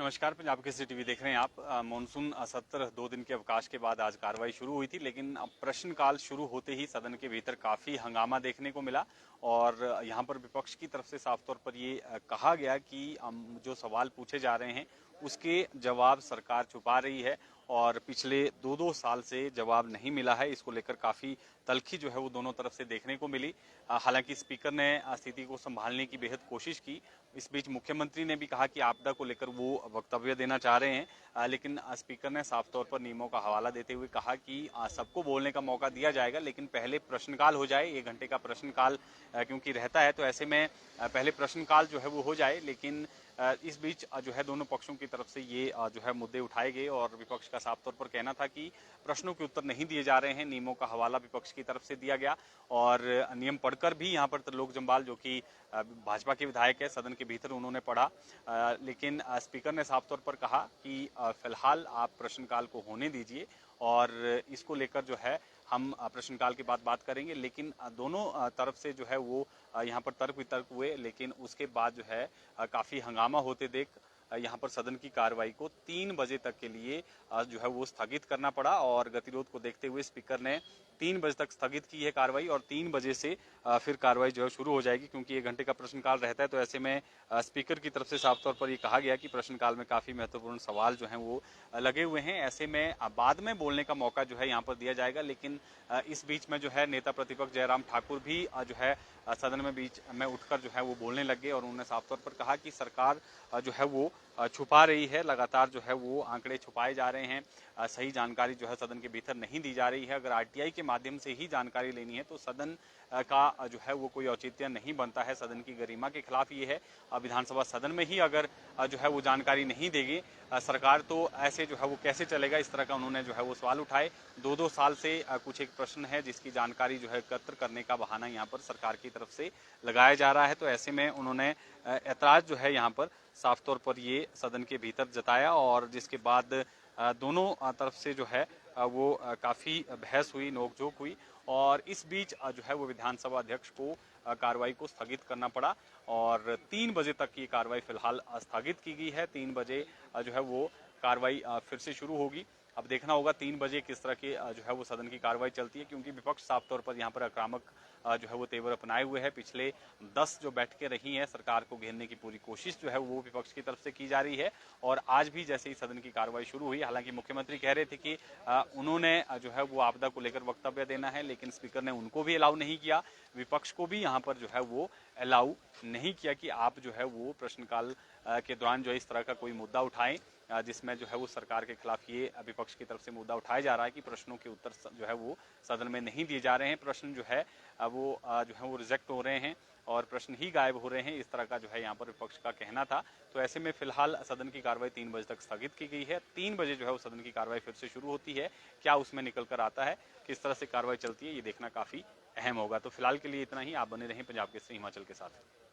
नमस्कार, पंजाब केसरी टीवी देख रहे हैं आप। मॉनसून सत्र 2 दिन के अवकाश के बाद आज कार्रवाई शुरू हुई थी, लेकिन अब प्रश्नकाल शुरू होते ही सदन के भीतर काफी हंगामा देखने को मिला और यहां पर विपक्ष की तरफ से साफ तौर पर ये कहा गया कि जो सवाल पूछे जा रहे हैं उसके जवाब सरकार छुपा रही है और पिछले 2-2 साल से जवाब नहीं मिला है। इसको लेकर काफी तल्खी जो है वो दोनों तरफ से देखने को मिली। हालांकि स्पीकर ने स्थिति को संभालने की बेहद कोशिश की। इस बीच मुख्यमंत्री ने भी कहा कि आपदा को लेकर वो वक्तव्य देना चाह रहे हैं, लेकिन स्पीकर ने साफ तौर पर नियमों का हवाला देते हुए कहा कि सबको बोलने का मौका दिया जाएगा, लेकिन पहले प्रश्नकाल हो जाए। 1 घंटे का प्रश्नकाल क्योंकि रहता है, तो ऐसे में पहले प्रश्नकाल जो है वो हो जाए। लेकिन इस बीच जो है दोनों पक्षों की तरफ से ये जो है मुद्दे उठाए गए और विपक्ष का साफ तौर पर कहना था कि प्रश्नों के उत्तर नहीं दिए जा रहे हैं। नियमों का हवाला विपक्ष की तरफ से दिया गया और नियम पढ़कर भी यहाँ पर त्रिलोक जम्वाल जो कि भाजपा के विधायक है, सदन के भीतर उन्होंने पढ़ा, लेकिन स्पीकर ने साफ तौर पर कहा कि फिलहाल आप प्रश्नकाल को होने दीजिए और इसको लेकर जो है हम प्रश्नकाल के बाद बात करेंगे। लेकिन दोनों तरफ से जो है वो यहाँ पर तर्क वितर्क हुए, लेकिन उसके बाद जो है काफी हंगामा होते देख यहाँ पर सदन की कार्रवाई को 3 बजे तक के लिए जो है वो स्थगित करना पड़ा और गतिरोध को देखते हुए स्पीकर ने 3 बजे तक स्थगित की है कार्रवाई और 3 बजे से फिर कार्रवाई जो है शुरू हो जाएगी, क्योंकि 1 घंटे का प्रश्नकाल रहता है। तो ऐसे में स्पीकर की तरफ से साफ तौर पर ये कहा गया कि प्रश्नकाल में काफी महत्वपूर्ण सवाल जो है वो लगे हुए हैं। ऐसे में बाद में बोलने का मौका जो है यहाँ पर दिया जाएगा, लेकिन इस बीच में जो है नेता प्रतिपक्ष जयराम ठाकुर भी जो है सदन में बीच में उठकर जो है वो बोलने लगे और उन्होंने साफ तौर पर कहा कि सरकार जो है वो छुपा रही है, लगातार जो है वो आंकड़े छुपाए जा रहे हैं, सही जानकारी जो है सदन के भीतर नहीं दी जा रही है। अगर आरटीआई के माध्यम से ही जानकारी लेनी है तो सदन का जो है वो कोई औचित्य नहीं बनता है। सदन की गरिमा के खिलाफ ये है। विधानसभा सदन में ही अगर जो है वो जानकारी नहीं देगी सरकार, तो ऐसे जो है वो कैसे चलेगा, इस तरह का उन्होंने जो है वो सवाल उठाए। 2-2 साल से कुछ एक प्रश्न है जिसकी जानकारी जो है एकत्र करने का बहाना यहाँ पर सरकार की तरफ से लगाया जा रहा है। तो ऐसे में उन्होंने ऐतराज जो है यहाँ पर साफ तौर पर ये सदन के भीतर जताया और जिसके बाद दोनों तरफ से जो है वो काफी बहस हुई, नोकझोंक हुई और इस बीच जो है वो विधानसभा अध्यक्ष को कार्रवाई को स्थगित करना पड़ा और 3 बजे तक की कार्रवाई फिलहाल स्थगित की गई है। 3 बजे जो है वो कार्रवाई फिर से शुरू होगी। अब देखना होगा 3 बजे किस तरह की जो है वो सदन की कार्रवाई चलती है, क्योंकि विपक्ष साफ तौर पर यहाँ पर आक्रामक जो है वो तेवर अपनाए हुए है। पिछले 10 जो बैठकें रही हैं, सरकार को घेरने की पूरी कोशिश जो है वो विपक्ष की तरफ से की जा रही है और आज भी जैसे ही सदन की कार्रवाई शुरू हुई, हालांकि मुख्यमंत्री कह रहे थे कि उन्होंने जो है वो आपदा को लेकर वक्तव्य देना है, लेकिन स्पीकर ने उनको भी अलाउ नहीं किया, विपक्ष को भी यहाँ पर जो है वो अलाउ नहीं किया कि आप जो है वो प्रश्नकाल के दौरान जो है इस तरह का कोई मुद्दा उठाएं जिसमें जो है वो सरकार के खिलाफ ये विपक्ष की तरफ से मुद्दा उठाया जा रहा है कि प्रश्नों के उत्तर जो है वो सदन में नहीं दिए जा रहे हैं, प्रश्न जो है वो जो है वो रिजेक्ट हो रहे हैं और प्रश्न ही गायब हो रहे हैं, इस तरह का जो है यहाँ पर विपक्ष का कहना था। तो ऐसे में फिलहाल सदन की कार्रवाई 3 बजे तक स्थगित की गई है। 3 बजे जो है वो सदन की कार्रवाई फिर से शुरू होती है। क्या उसमें निकल कर आता है, किस तरह से कार्रवाई चलती है, ये देखना काफी अहम होगा। तो फिलहाल के लिए इतना ही। आप बने रहें पंजाब केसरी हिमाचल के साथ।